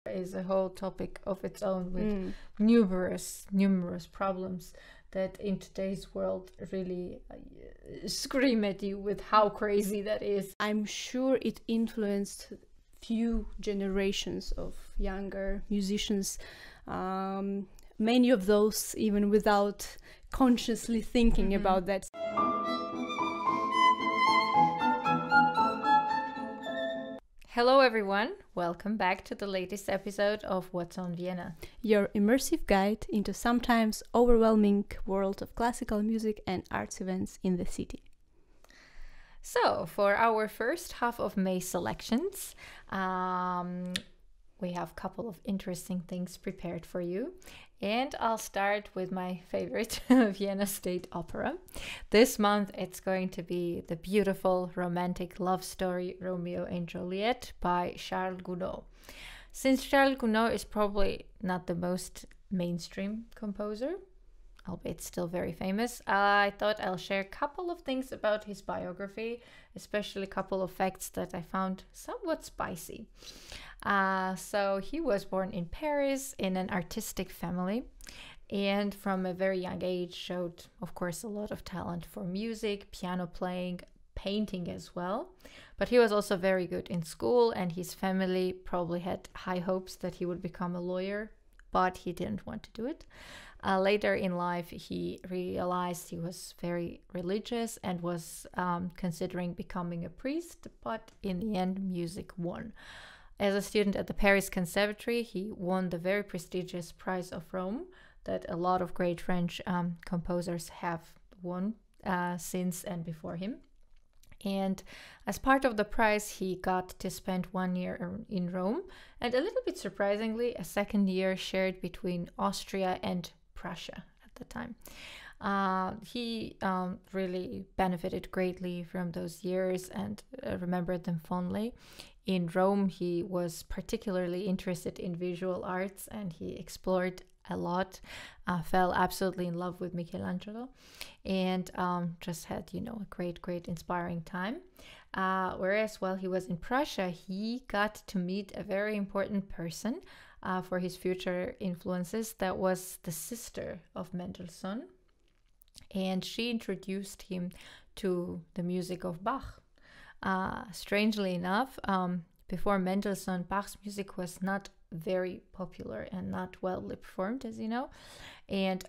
is a whole topic of its own with numerous problems that in today's world really scream at you with how crazy that is. I'm sure it influenced few generations of younger musicians, many of those even without consciously thinking about that. Hello everyone, welcome back to the latest episode of What's on Vienna, your immersive guide into sometimes overwhelming world of classical music and arts events in the city. So, for our first half of May selections, we have a couple of interesting things prepared for you. And I'll start with my favorite Vienna State Opera. This month it's going to be the beautiful romantic love story Roméo and Juliette by Charles Gounod. Since Charles Gounod is probably not the most mainstream composer, albeit still very famous, I thought I'll share a couple of things about his biography, especially a couple of facts that I found somewhat spicy. So he was born in Paris in an artistic family, and from a very young age showed, of course, a lot of talent for music, piano playing, painting as well. But he was also very good in school, and his family probably had high hopes that he would become a lawyer, but he didn't want to do it. Later in life, he realized he was very religious and was considering becoming a priest, but in the end, music won. As a student at the Paris Conservatory, he won the very prestigious Prize of Rome that a lot of great French composers have won since and before him. And as part of the prize, he got to spend 1 year in Rome, and a little bit surprisingly, a second year shared between Austria and Prussia at the time. He really benefited greatly from those years and remembered them fondly. In Rome, he was particularly interested in visual arts, and he explored a lot, fell absolutely in love with Michelangelo, and just had, a great inspiring time. Whereas while he was in Prussia, he got to meet a very important person for his future influences. That was the sister of Mendelssohn, and she introduced him to the music of Bach. Strangely enough, before Mendelssohn, Bach's music was not very popular and not well performed, as you know. And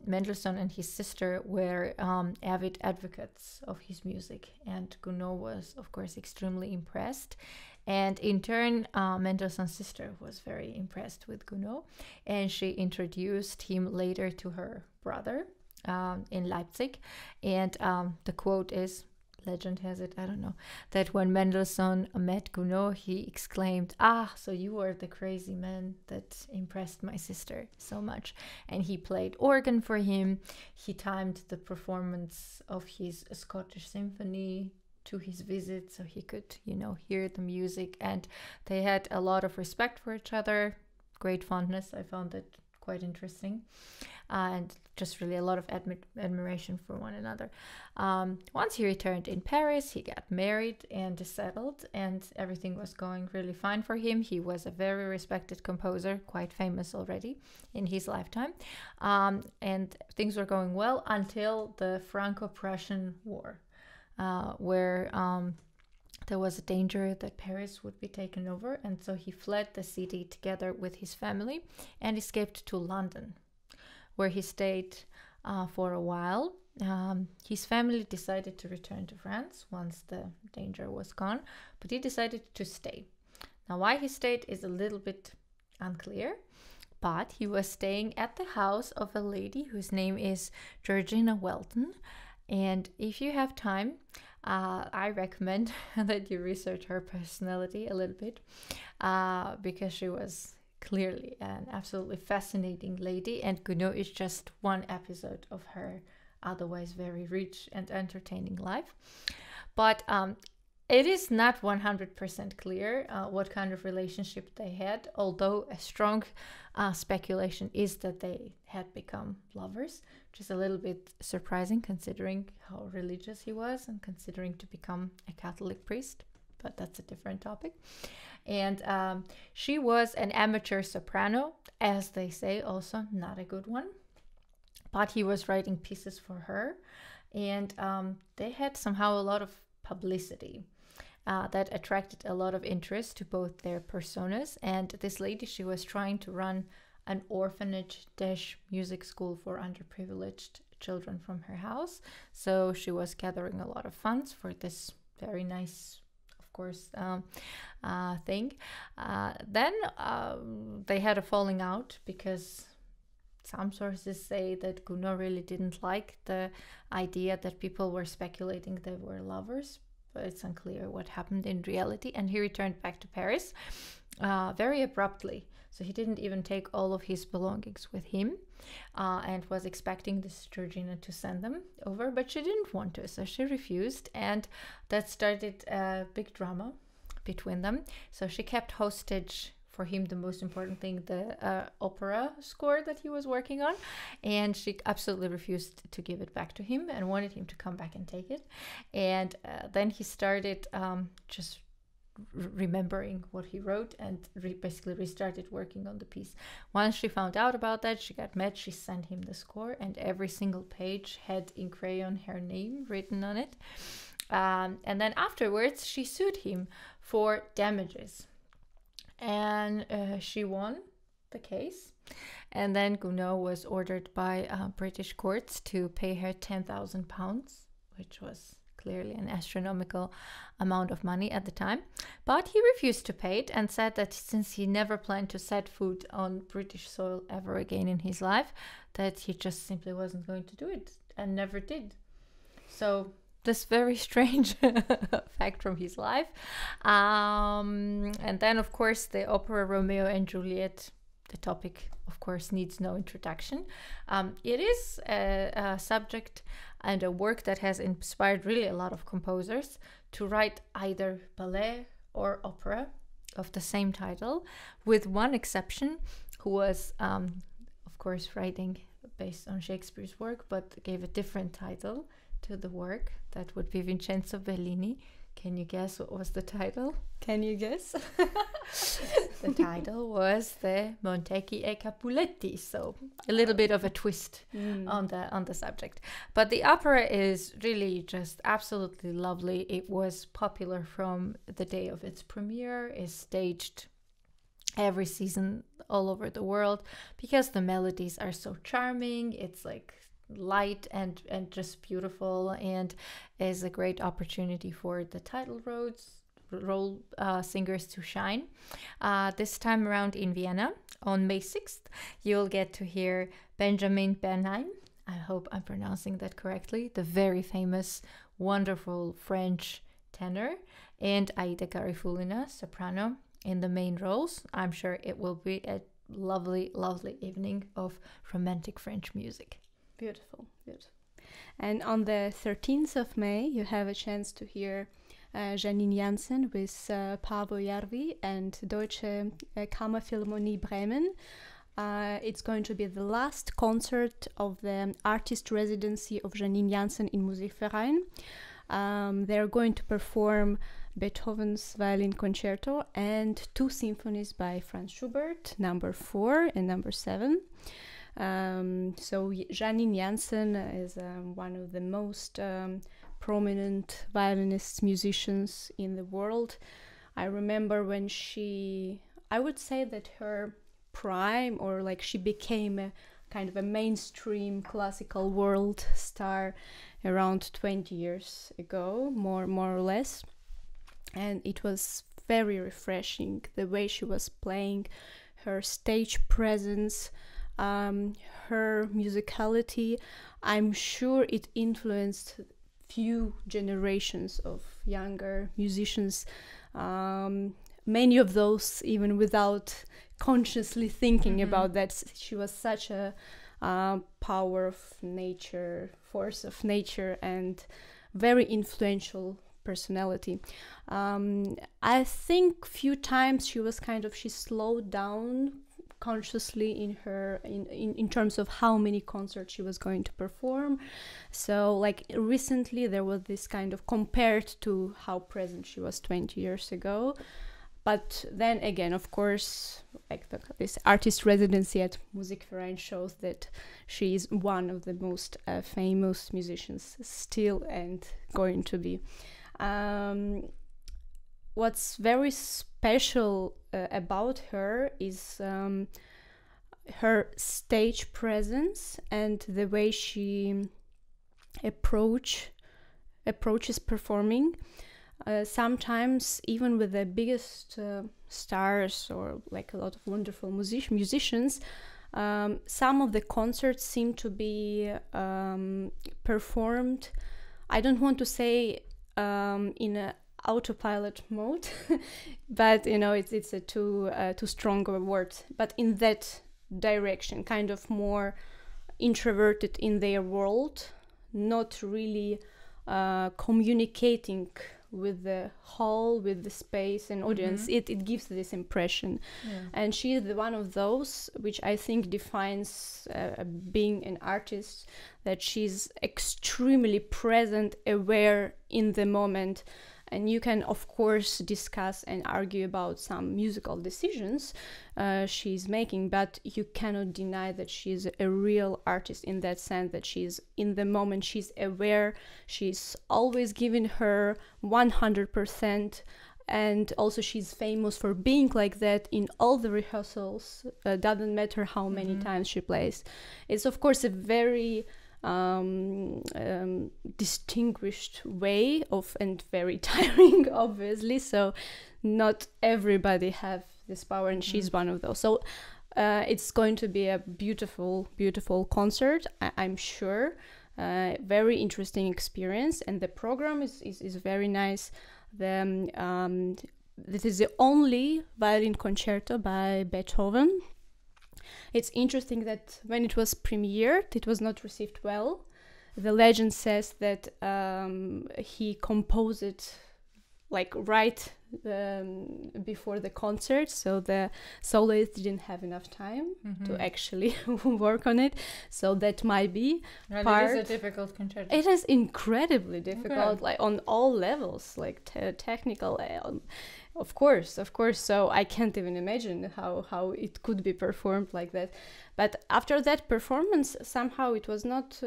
Mendelssohn and his sister were avid advocates of his music. And Gounod was, of course, extremely impressed. And in turn, Mendelssohn's sister was very impressed with Gounod. And she introduced him later to her brother in Leipzig. And the quote is, legend has it, I don't know, that when Mendelssohn met Gounod, he exclaimed, so you are the crazy man that impressed my sister so much. And he played organ for him. He timed the performance of his Scottish symphony to his visit so he could, hear the music. And they had a lot of respect for each other, great fondness. I found that quite interesting. And just really a lot of admiration for one another. Once he returned in Paris, he got married and settled, and everything was going really fine for him. He was a very respected composer, quite famous already in his lifetime. And things were going well until the Franco-Prussian War, where there was a danger that Paris would be taken over. And so he fled the city together with his family and escaped to London, where he stayed for a while. His family decided to return to France once the danger was gone, but he decided to stay. Now, why he stayed is a little bit unclear, but he was staying at the house of a lady whose name is Georgina Weldon. And if you have time, I recommend that you research her personality a little bit, because she was clearly an absolutely fascinating lady, and Gounod is just one episode of her otherwise very rich and entertaining life. But it is not 100% clear what kind of relationship they had, although a strong speculation is that they had become lovers, which is a little bit surprising considering how religious he was and considering to become a Catholic priest. but that's a different topic. And she was an amateur soprano, as they say, also not a good one. But he was writing pieces for her, and they had somehow a lot of publicity that attracted a lot of interest to both their personas. And this lady, she was trying to run an orphanage music school for underprivileged children from her house. So she was gathering a lot of funds for this very nice, of course, thing. Then they had a falling out because some sources say that Gounod really didn't like the idea that people were speculating they were lovers, but it's unclear what happened in reality. And he returned back to Paris very abruptly. So he didn't even take all of his belongings with him, and was expecting this Georgina to send them over, but she didn't want to, so she refused, and that started a big drama between them. So she kept hostage for him the most important thing, the opera score that he was working on, and she absolutely refused to give it back to him and wanted him to come back and take it. And then he started just remembering what he wrote and basically restarted working on the piece. Once she found out about that, she got mad. She sent him the score, and every single page had in crayon her name written on it. And then afterwards, she sued him for damages. And she won the case. And then Gounod was ordered by British courts to pay her £10,000, which was clearly an astronomical amount of money at the time. But he refused to pay it and said that since he never planned to set foot on British soil ever again in his life, that he just simply wasn't going to do it, and never did. So this very strange fact from his life. And then, of course, the opera Roméo and Juliette, the topic, of course, needs no introduction. It is a subject and a work that has inspired really a lot of composers to write either ballet or opera of the same title, with one exception, who was, of course, writing based on Shakespeare's work, but gave a different title to the work. That would be Vincenzo Bellini. Can you guess what was the title? Can you guess? The title was the Montecchi e Capuletti, so a little bit of a twist on the subject. But the opera is really just absolutely lovely. It was popular from the day of its premiere, is staged every season all over the world because the melodies are so charming. It's like light and just beautiful, and is a great opportunity for the title role singers to shine. This time around in Vienna on May 6th, you'll get to hear Benjamin Bernheim, I hope I'm pronouncing that correctly, the very famous, wonderful French tenor, and Aida Garifulina, soprano, in the main roles. I'm sure it will be a lovely, lovely evening of romantic French music. Beautiful, beautiful. And on the 13th of May, you have a chance to hear Janine Jansen with Paavo Järvi and Deutsche Kammerphilharmonie Bremen. It's going to be the last concert of the artist residency of Janine Jansen in Musikverein. They're going to perform Beethoven's Violin Concerto and 2 symphonies by Franz Schubert, number 4 and number 7. So Janine Jansen is one of the most prominent violinists, musicians in the world. I remember when I would say that her prime, or like she became a kind of a mainstream classical world star around 20 years ago, more or less. And it was very refreshing, the way she was playing, her stage presence, her musicality. I'm sure it influenced few generations of younger musicians, many of those even without consciously thinking about that. She was such a power of nature, force of nature, and very influential personality. I think few times she slowed down consciously in her in terms of how many concerts she was going to perform. So like recently there was this kind of compared to how present she was 20 years ago. But then again, of course, like this artist residency at Musikverein shows that she is one of the most famous musicians still and going to be. What's very special about her is her stage presence and the way she approaches performing. Sometimes even with the biggest stars or like a lot of wonderful musicians, some of the concerts seem to be performed, I don't want to say in a autopilot mode, but you know it's a too strong a word, but in that direction, kind of more introverted in their world, not really communicating with the hall, with the space and audience. It gives this impression. And she is one of those which I think defines being an artist, that she's extremely present, aware in the moment. And you can, of course, discuss and argue about some musical decisions she's making, but you cannot deny that she's a real artist in that sense, that she's in the moment, she's aware, she's always giving her 100%, and also she's famous for being like that in all the rehearsals. Doesn't matter how many times she plays. It's, of course, a very distinguished way of, and very tiring, obviously, so not everybody have this power, and she's one of those. So it's going to be a beautiful concert, I'm sure. Very interesting experience, and the program is very nice. This is the only violin concerto by Beethoven. It's interesting that when it was premiered, it was not received well. The legend says that he composed it like right before the concert, so the soloist didn't have enough time to actually work on it. So that might be part. It is a difficult concerto. It is incredibly difficult, like on all levels, like technical. Of course. So I can't even imagine how it could be performed like that. But after that performance, somehow it was not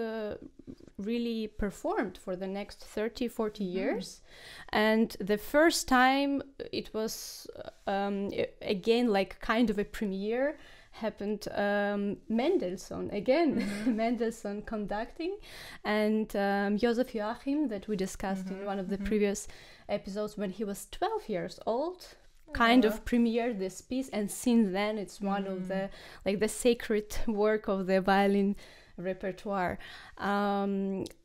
really performed for the next 30-40 years. And the first time it was again like kind of a premiere happened, Mendelssohn again, Mendelssohn conducting, and Joseph Joachim, that we discussed in one of the previous episodes, when he was 12 years old, kind of premiered this piece, and since then it's one of the like the sacred work of the violin repertoire.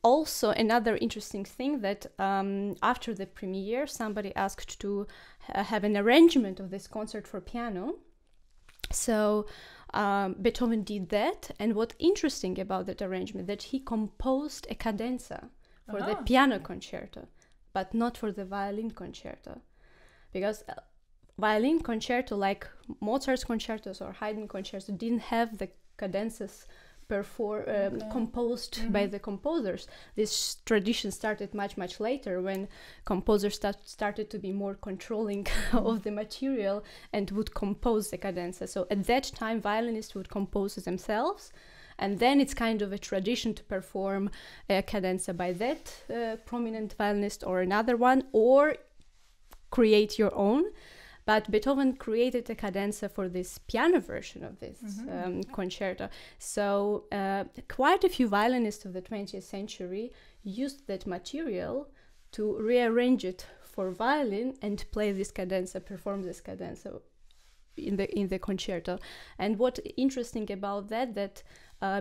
Also, another interesting thing that after the premiere, somebody asked to have an arrangement of this concert for piano. So Beethoven did that, and what's interesting about that arrangement, that he composed a cadenza for the piano concerto, but not for the violin concerto, because violin concerto, like Mozart's concertos or Haydn concertos, didn't have the cadenzas composed by the composers. This tradition started much later, when composers started to be more controlling of the material and would compose the cadenza. So at that time, violinists would compose themselves, and then it's kind of a tradition to perform a cadenza by that prominent violinist or another one, or create your own. But Beethoven created a cadenza for this piano version of this concerto. So quite a few violinists of the 20th century used that material to rearrange it for violin and play this cadenza, perform this cadenza in the concerto. And what's interesting about that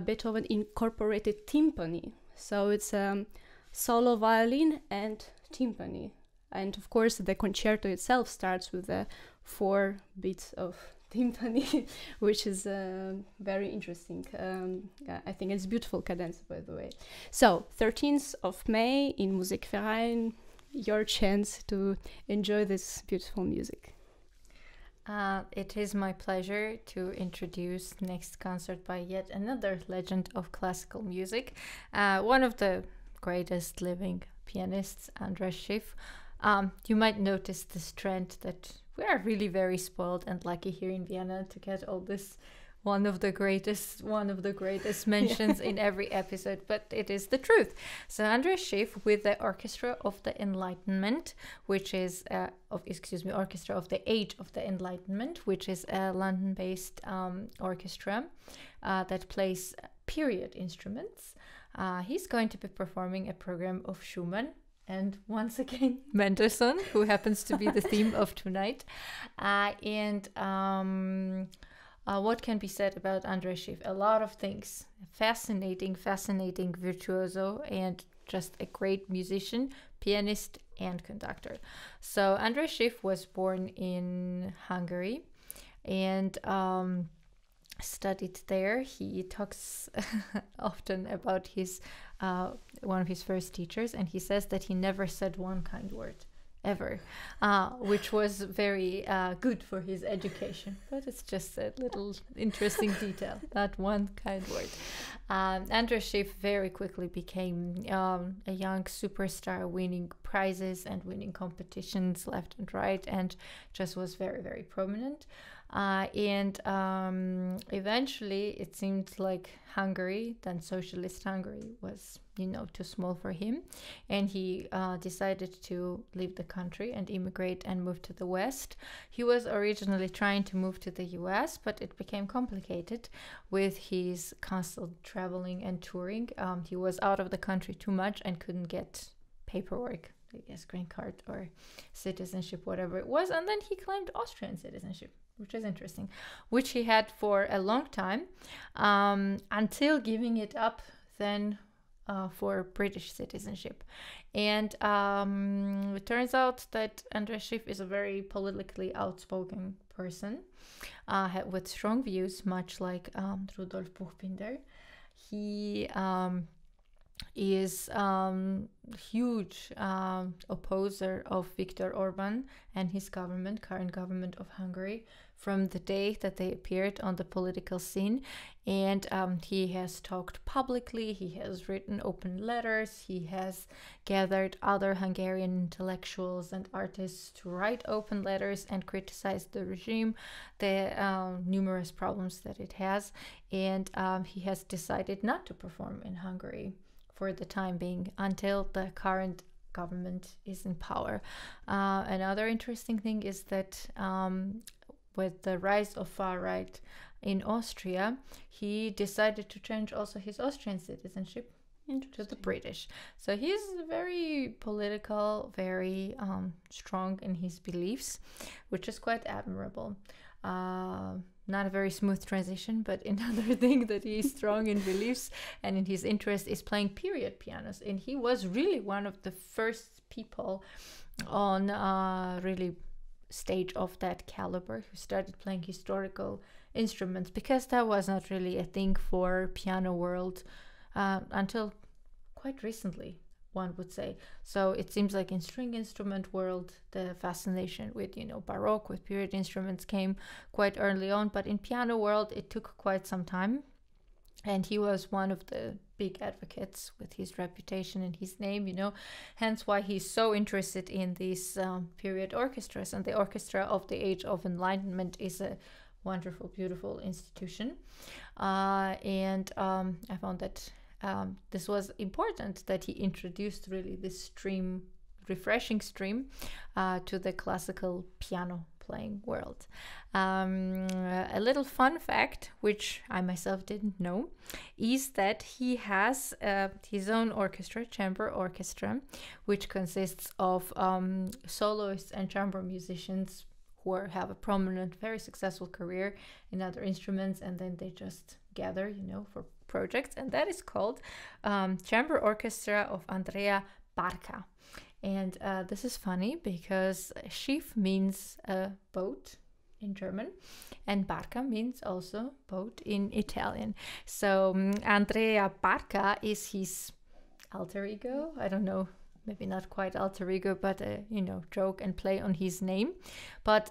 Beethoven incorporated timpani. So it's solo violin and timpani. And of course, the concerto itself starts with the 4 beats of timpani, which is very interesting. I think it's beautiful cadenza, by the way. So, 13th of May in Musikverein, your chance to enjoy this beautiful music. It is my pleasure to introduce next concert by yet another legend of classical music, one of the greatest living pianists, András Schiff. You might notice this trend that we are really very spoiled and lucky here in Vienna to get all this one of the greatest mentions in every episode, but it is the truth. So András Schiff with the Orchestra of the Enlightenment, which is Orchestra of the Age of the Enlightenment, which is a London-based orchestra that plays period instruments. He's going to be performing a program of Schumann and once again Mendelssohn, who happens to be the theme of tonight. What can be said about András Schiff? A lot of things. Fascinating virtuoso and just a great musician, pianist, and conductor. So András Schiff was born in Hungary and studied there. He talks often about his one of his first teachers, and he says that he never said one kind word ever, which was very good for his education, but it's just a little interesting detail, not one kind word. András Schiff very quickly became a young superstar, winning prizes and winning competitions left and right, and just was very prominent. Eventually it seemed like Hungary, then socialist Hungary, was too small for him, and he decided to leave the country and immigrate and move to the West. He was originally trying to move to the US, but it became complicated with his constant traveling and touring. He was out of the country too much and couldn't get paperwork, I guess green card or citizenship, whatever it was, and then he claimed Austrian citizenship, which is interesting, which he had for a long time, until giving it up then for British citizenship. And it turns out that András Schiff is a very politically outspoken person with strong views, much like Rudolf Buchbinder. He is huge opposer of Viktor Orban and his government, current government of Hungary, from the day that they appeared on the political scene. And he has talked publicly, he has written open letters, he has gathered other Hungarian intellectuals and artists to write open letters and criticize the regime, the numerous problems that it has. And he has decided not to perform in Hungary for the time being until the current government is in power. Another interesting thing is that with the rise of far right in Austria, he decided to change also his Austrian citizenship to the British. So he's very political, very strong in his beliefs, which is quite admirable. Not a very smooth transition, but another thing that he's strong in beliefs and in his interest is playing period pianos. And he was really one of the first people on really stage of that caliber who started playing historical instruments, because that was not really a thing for piano world until quite recently, one would say. So it seems like in string instrument world, the fascination with, Baroque, with period instruments came quite early on, but in piano world, it took quite some time. And he was one of the big advocates with his reputation and his name, hence why he's so interested in these period orchestras. And the Orchestra of the Age of Enlightenment is a wonderful, beautiful institution. I found that this was important, that he introduced really this refreshing stream to the classical piano playing world. A little fun fact, which I myself didn't know, is that he has his own orchestra, chamber orchestra, which consists of soloists and chamber musicians who have a prominent, very successful career in other instruments, and then they just gather, for projects, and that is called Chamber Orchestra of Andrea Barca. And this is funny because Schiff means boat in German, and Barca means also boat in Italian. So Andrea Barca is his alter ego. I don't know, maybe not quite alter ego, but a, you know, joke and play on his name. But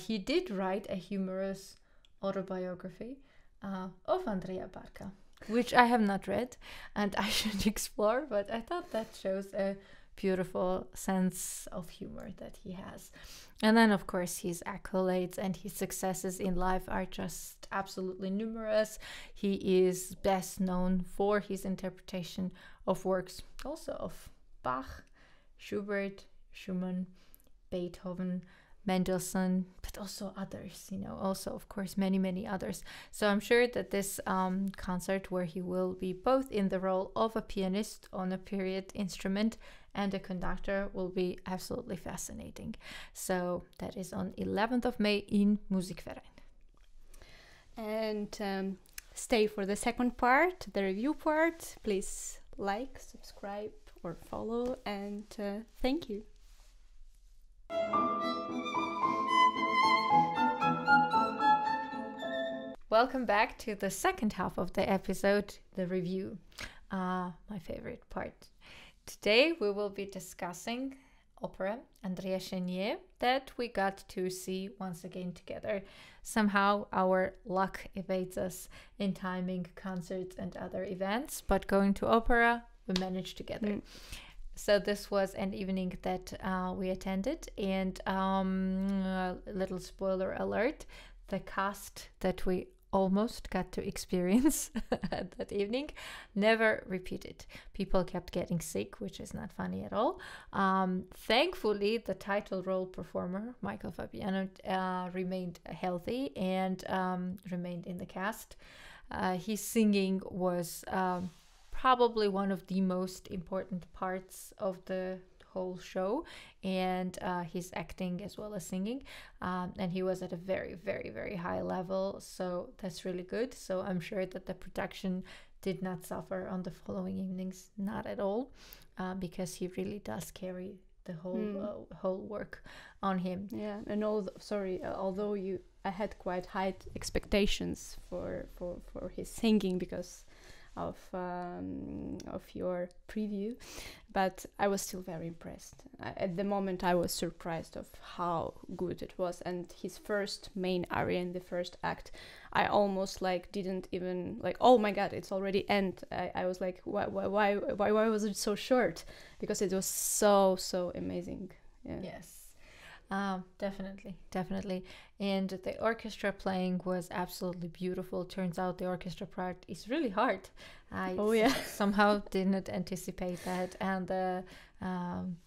he did write a humorous autobiography of Andrea Barca, which I have not read and I should explore, but I thought that shows a beautiful sense of humor that he has. And then, of course, his accolades and his successes in life are just absolutely numerous. He is best known for his interpretation of works also of Bach, Schubert, Schumann, Beethoven, Mendelssohn, but also others, you know, also, of course, many, many others. So I'm sure that this concert, where he will be both in the role of a pianist on a period instrument and a conductor, will be absolutely fascinating. So that is on 11th of May in Musikverein. And stay for the second part, the review part. Please like, subscribe, or follow, and thank you. Welcome back to the second half of the episode, the review, my favorite part. Today we will be discussing opera Andrea Chénier that we got to see once again together. Somehow our luck evades us in timing concerts and other events, but going to opera, we managed together. So this was an evening that we attended, and a little spoiler alert, the cast that we almost got to experience that evening never repeated. People kept getting sick, which is not funny at all. Thankfully, the title role performer, Michael Fabiano, remained healthy and remained in the cast. His singing was probably one of the most important parts of the whole show, and his acting as well as singing, and he was at a very, very, very high level, so that's really good. So I'm sure that the production did not suffer on the following evenings, not at all, because he really does carry the whole work on him. Yeah, and although I had quite high expectations for his singing because of your preview, but I was still very impressed. At the moment I was surprised of how good it was, and his first main aria in the first act, I almost didn't even oh my god, it's already end. I was like, why was it so short? Because it was so amazing. Yeah. Yes. Definitely. And the orchestra playing was absolutely beautiful. Turns out the orchestra part is really hard. I somehow didn't anticipate that, and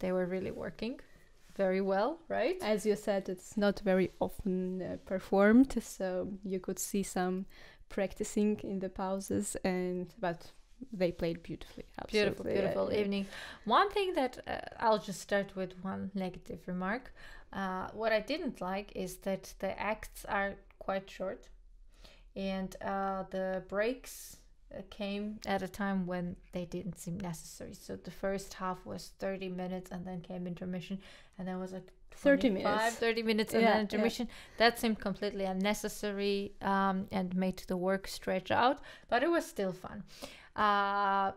they were really working very well, right? As you said, it's not very often performed, so you could see some practicing in the pauses, but they played beautifully. Absolutely. Beautiful evening. One thing that I'll just start with one negative remark. What I didn't like is that the acts are quite short, and the breaks came at a time when they didn't seem necessary. So the first half was 30 minutes, and then came intermission, and then was 30 minutes and then intermission. That seemed completely unnecessary and made the work stretch out, but it was still fun.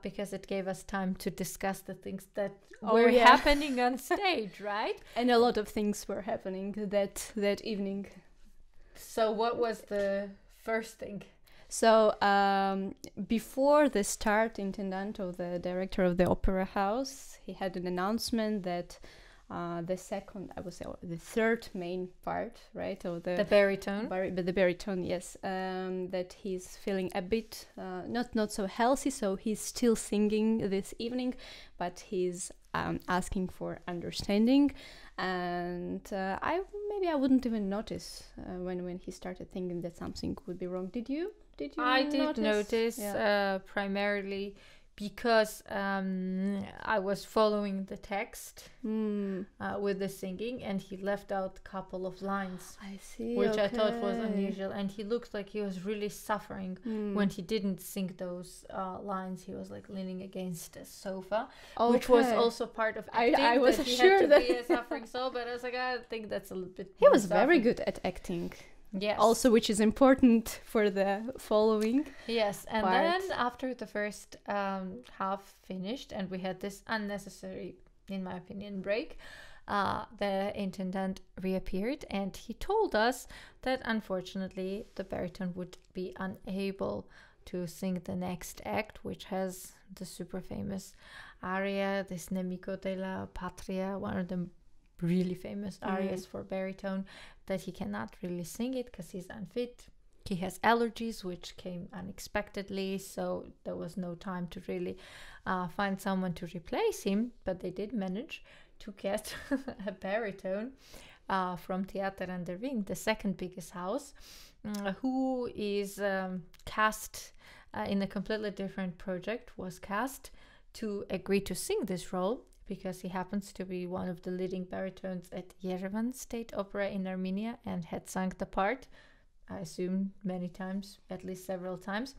Because it gave us time to discuss the things that were happening on stage, right? And a lot of things were happening that evening. So what was the first thing? So before the start, Intendant, the director of the opera house, he had an announcement that the third main part, right? Or the baritone. The baritone, yes. That he's feeling a bit not so healthy, so he's still singing this evening, but he's asking for understanding. And I wouldn't even notice when he started thinking that something would be wrong. Did you? I did notice, primarily because I was following the text with the singing, and he left out a couple of lines. I see. Which I thought was unusual, and he looked like he was really suffering when he didn't sing those lines. He was leaning against a sofa, which was also part of acting. I was sure that he had to be a suffering soul, but I was like, I think that's a little bit. He was very good at acting. Yes. Also, which is important for the following. Yes, and then after the first half finished, and we had this unnecessary in my opinion, break, the intendant reappeared and he told us that unfortunately the baritone would be unable to sing the next act, which has the super famous aria, this Nemico della Patria, one of the really famous arias for baritone, that he cannot really sing it because he's unfit. He has allergies, which came unexpectedly, so there was no time to really find someone to replace him, but they did manage to get a baritone from Theater an der Wing, the second biggest house, who is cast in a completely different project, was cast to agree to sing this role because he happens to be one of the leading baritones at Yerevan State Opera in Armenia and had sung the part, I assume many times, at least several times.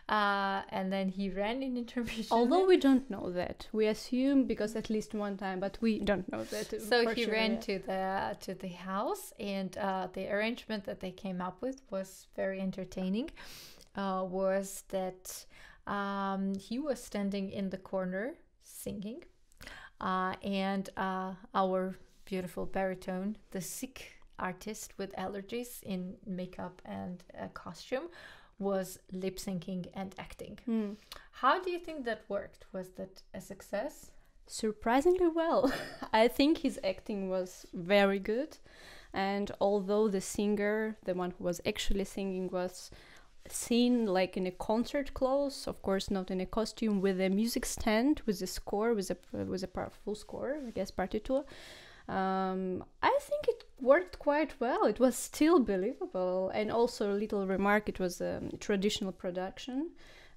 And then he ran in intermission. Although we don't know that. We assume because at least one time, but we don't know that. So he ran to the house, and the arrangement that they came up with was very entertaining. Was that he was standing in the corner singing, and our beautiful baritone, the sick artist with allergies in makeup and costume, was lip syncing and acting. How do you think that worked? Was that a success? Surprisingly well. I think his acting was very good, and although the singer, the one who was actually singing, was seen like in a concert clothes, of course not in a costume, with a music stand, with a score, with a full score, I guess, partiture. I think it worked quite well. It was still believable, and also a little remark, it was a traditional production,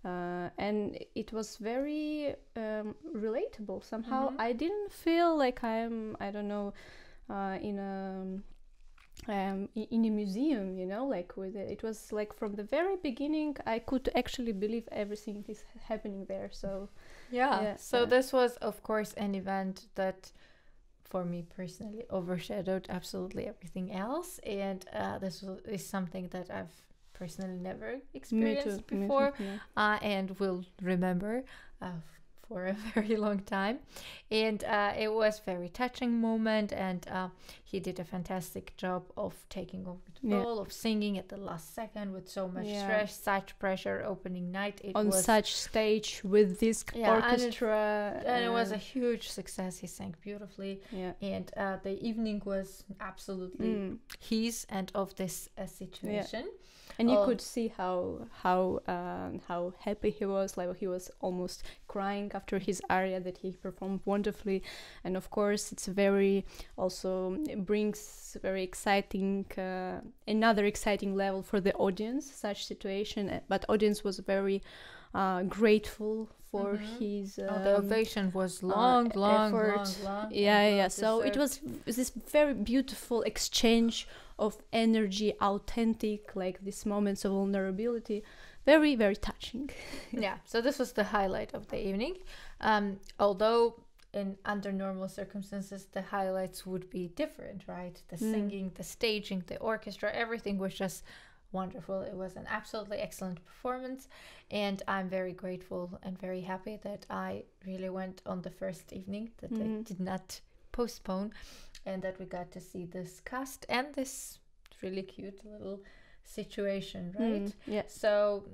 and it was very relatable somehow. I didn't feel like I'm, I don't know, in a museum, you know, like with it was like from the very beginning I could actually believe everything is happening there. So this was of course an event that for me personally overshadowed absolutely everything else, and this is something that I've personally never experienced before. And will remember for a very long time. And it was a very touching moment, and he did a fantastic job of taking over the role, of singing at the last second with so much stress, such pressure, opening night. It on was such stage with this orchestra. And it was a huge success. He sang beautifully. And the evening was absolutely his and of this situation. And you could see how happy he was. Like he was almost crying after his aria that he performed wonderfully. And of course, it's very also brings very exciting another exciting level for the audience. Such situation, but audience was very grateful for his. The ovation was long. So it was this very beautiful exchange of energy, authentic, like these moments of vulnerability, very, very touching. So this was the highlight of the evening. Although under normal circumstances the highlights would be different, right? The singing, the staging, the orchestra, everything was just wonderful. It was an absolutely excellent performance, and I'm very grateful and very happy that I really went on the first evening, that they did not postpone, and that we got to see this cast and this really cute little situation, right? So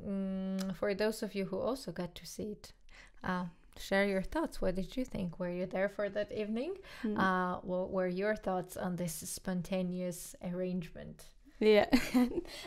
for those of you who also got to see it, share your thoughts. What did you think? Were you there for that evening? What were your thoughts on this spontaneous arrangement?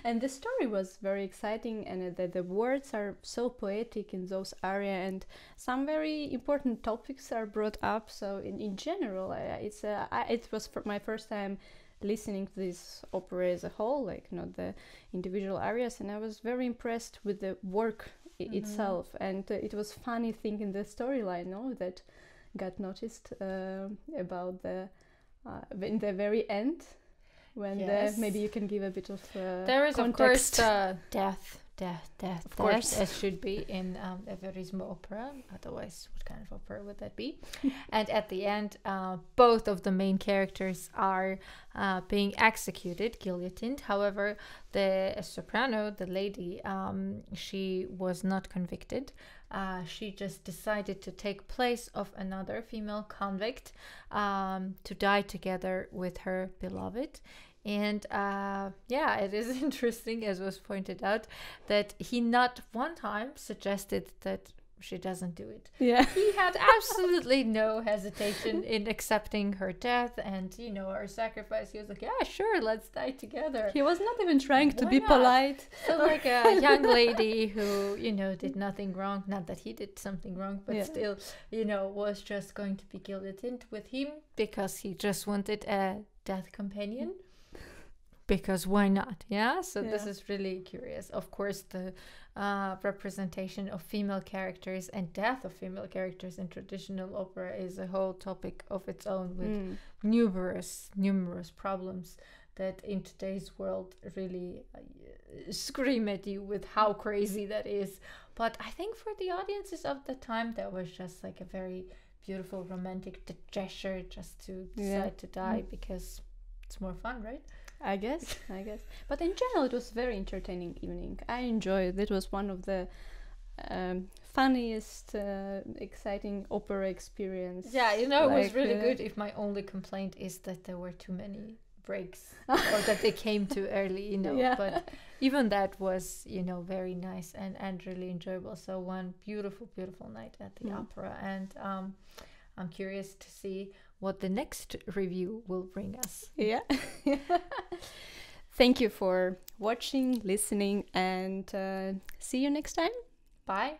And the story was very exciting, and the words are so poetic in those areas, and some very important topics are brought up. So in general, it was for my first time listening to this opera as a whole, like not the individual areas, and I was very impressed with the work itself. And it was funny thinking the storyline, that got noticed about in the very end. When maybe you can give a bit of there is context. of course death Of course. as should be in a verismo opera. Otherwise, what kind of opera would that be? And at the end, both of the main characters are being executed, guillotined. However, the soprano, the lady, she was not convicted. She just decided to take place of another female convict to die together with her beloved. And it is interesting, as was pointed out, that he not one time suggested that she doesn't do it. Yeah. He had absolutely no hesitation in accepting her death and, her sacrifice. He was like, yeah, sure, let's die together. He was not even trying to be not? polite. So like a young lady who, did nothing wrong. Not that he did something wrong, but still, was just going to be guillotined with him because he just wanted a death companion. Because why not? Yeah. So this is really curious. Of course, the representation of female characters and death of female characters in traditional opera is a whole topic of its own, with numerous problems that in today's world really scream at you with how crazy that is. But I think for the audiences of the time, that was just like a very beautiful romantic gesture, just to decide to die because it's more fun, right? I guess. But in general, it was a very entertaining evening. I enjoyed it. It was one of the funniest, exciting opera experience. Yeah, it was really good. If my only complaint is that there were too many breaks or that they came too early, But even that was, very nice and really enjoyable. So one beautiful, beautiful night at the opera. And I'm curious to see what the next review will bring us. Yeah. Thank you for watching, listening, and see you next time. Bye.